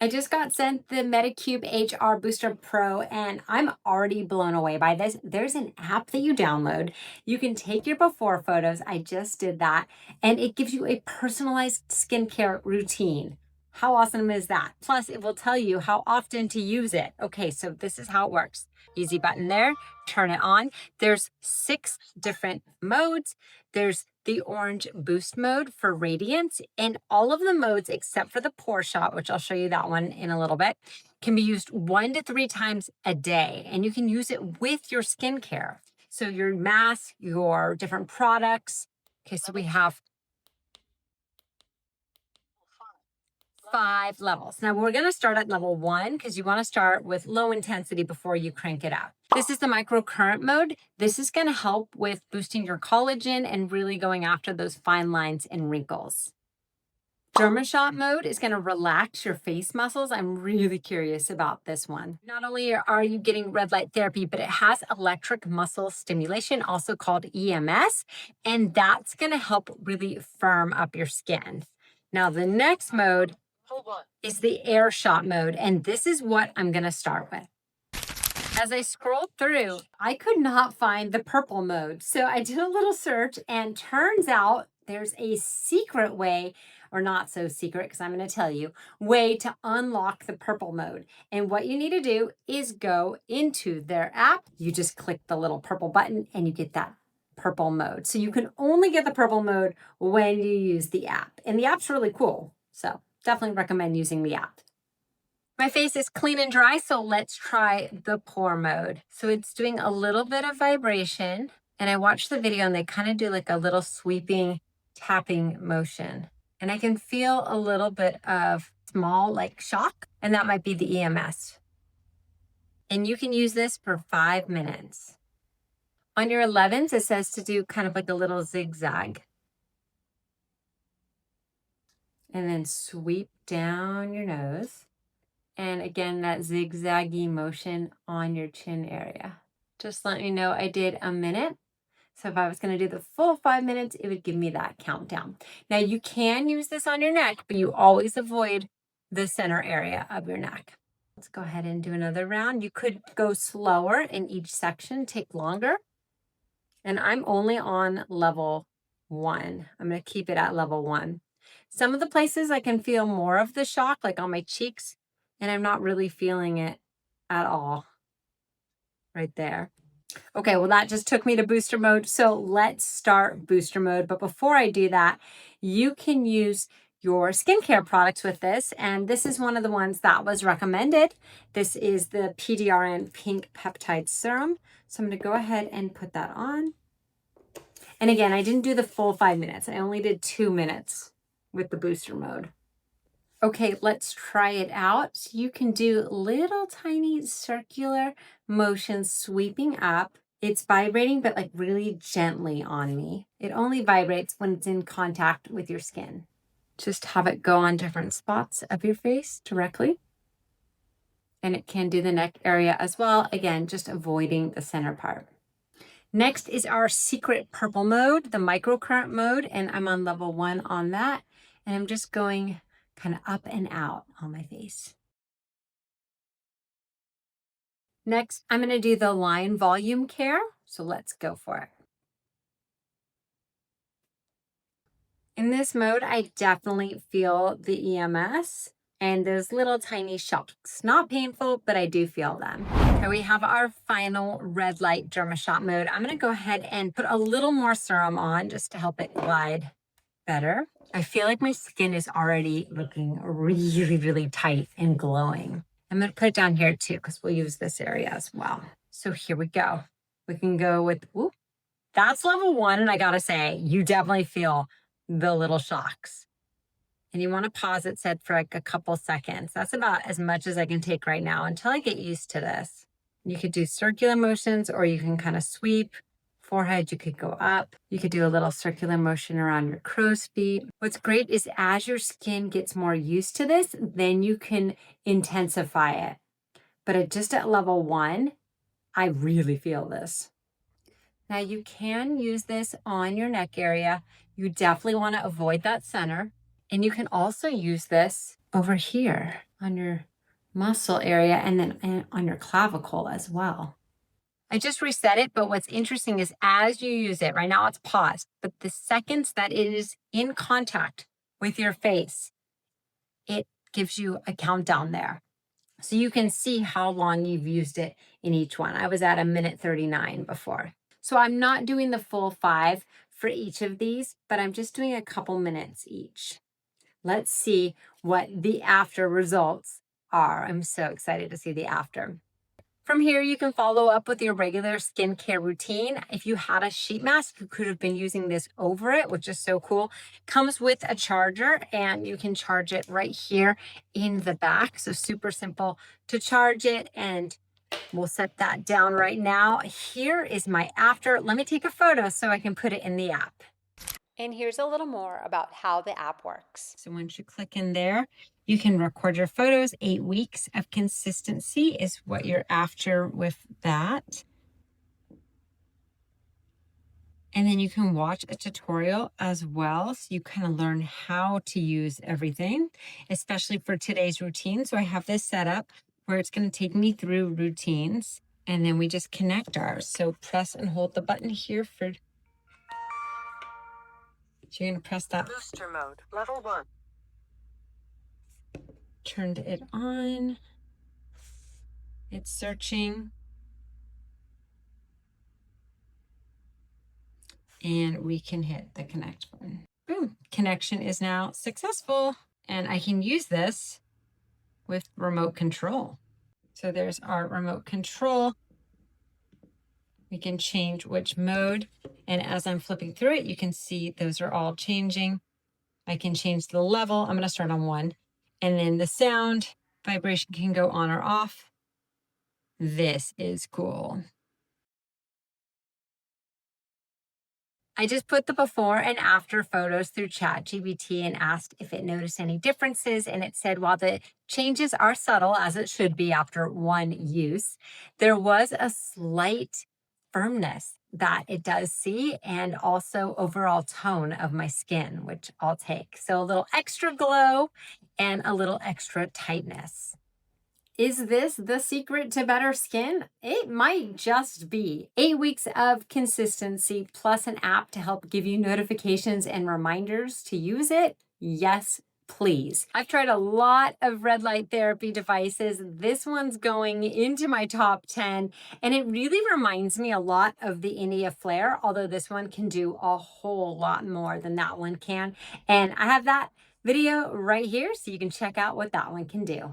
I just got sent the Medicube Age-R Booster Pro, and I'm already blown away by this. There's an app that you download. You can take your before photos. I just did that, and it gives you a personalized skincare routine. How awesome is that? Plus, it will tell you how often to use it. Okay, so this is how it works. Easy button there, turn it on. There's 6 different modes. There's the orange boost mode for radiance, and all of the modes except for the pore shot, which I'll show you that one in a little bit, can be used 1 to 3 times a day, and you can use it with your skincare. So your mask, your different products. Okay, so we have 5 levels. Now we're gonna start at level 1 because you wanna start with low intensity before you crank it up. This is the microcurrent mode. This is gonna help with boosting your collagen and really going after those fine lines and wrinkles. Dermashot mode is gonna relax your face muscles. I'm really curious about this one. Not only are you getting red light therapy, but it has electric muscle stimulation, also called EMS, and that's gonna help really firm up your skin. Now the next mode is the airshot mode, and this is what I'm gonna start with. As I scrolled through, I could not find the purple mode. So I did a little search, and turns out there's a secret way, or not so secret because I'm gonna tell you, way to unlock the purple mode. And what you need to do is go into their app. You just click the little purple button and you get that purple mode. So you can only get the purple mode when you use the app. And the app's really cool. So definitely recommend using the app. My face is clean and dry, so let's try the pore mode. So it's doing a little bit of vibration, and I watched the video and they kind of do like a little sweeping tapping motion. And I can feel a little bit of small like shock, and that might be the EMS. And you can use this for 5 minutes. On your 11s, it says to do kind of like a little zigzag. And then sweep down your nose. And again, that zigzaggy motion on your chin area. Just let you know I did a minute. So if I was going to do the full 5 minutes, it would give me that countdown. Now you can use this on your neck, but you always avoid the center area of your neck. Let's go ahead and do another round. You could go slower in each section, take longer. And I'm only on level 1. I'm going to keep it at level 1. Some of the places I can feel more of the shock, like on my cheeks, and I'm not really feeling it at all right there. Okay, well, that just took me to booster mode. So let's start booster mode. But before I do that, you can use your skincare products with this. And this is one of the ones that was recommended. This is the PDRN Pink Peptide Serum. So I'm going to go ahead and put that on. And again, I didn't do the full 5 minutes. I only did 2 minutes with the booster mode. Okay, let's try it out. You can do little tiny circular motions sweeping up. It's vibrating, but like really gently on me. It only vibrates when it's in contact with your skin. Just have it go on different spots of your face directly. And it can do the neck area as well. Again, just avoiding the center part. Next is our secret purple mode, the microcurrent mode, and I'm on level 1 on that. And I'm just going kind of up and out on my face. Next, I'm going to do the line volume care. So let's go for it. In this mode, I definitely feel the EMS and those little tiny shocks. Not painful, but I do feel them. Okay, we have our final red light Dermashot mode. I'm going to go ahead and put a little more serum on just to help it glide better. I feel like my skin is already looking really, really tight and glowing. I'm going to put it down here too, because we'll use this area as well. So here we go. We can go with, whoop, that's level 1. And I got to say, you definitely feel the little shocks. And you want to pause it said for like a couple seconds. That's about as much as I can take right now until I get used to this. You could do circular motions, or you can kind of sweep. Forehead, you could go up. You could do a little circular motion around your crow's feet. What's great is as your skin gets more used to this, then you can intensify it. But just at level 1, I really feel this. Now you can use this on your neck area. You definitely want to avoid that center. And you can also use this over here on your muscle area and then on your clavicle as well. I just reset it, but what's interesting is as you use it, right now it's paused, but the seconds that it is in contact with your face, it gives you a countdown there. So you can see how long you've used it in each one. I was at 1:39 before. So I'm not doing the full 5 for each of these, but I'm just doing a couple minutes each. Let's see what the after results are. I'm so excited to see the after. From here, you can follow up with your regular skincare routine. If you had a sheet mask, you could have been using this over it, which is so cool. Comes with a charger and you can charge it right here in the back. So super simple to charge it, and we'll set that down right now. Here is my after. Let me take a photo so I can put it in the app. And here's a little more about how the app works. So once you click in there, you can record your photos. 8 weeks of consistency is what you're after with that. And then you can watch a tutorial as well. So you kind of learn how to use everything, especially for today's routine. So I have this set up where it's going to take me through routines, and then we just connect ours. So press and hold the button here for... So you're going to press that. Booster mode, level 1. Turned it on. It's searching. And we can hit the connect button. Boom, connection is now successful. And I can use this with remote control. So there's our remote control. We can change which mode. And as I'm flipping through it, you can see those are all changing. I can change the level. I'm going to start on 1. And then the sound vibration can go on or off. This is cool. I just put the before and after photos through ChatGPT and asked if it noticed any differences. And it said, while the changes are subtle, as it should be after one use, there was a slight firmness that it does see, and also overall tone of my skin, which I'll take. So a little extra glow and a little extra tightness. Is this the secret to better skin? It might just be. 8 weeks of consistency plus an app to help give you notifications and reminders to use it. Yes, please. I've tried a lot of red light therapy devices. This one's going into my top 10, and it really reminds me a lot of the India Flare, although this one can do a whole lot more than that one can. And I have that video right here so you can check out what that one can do.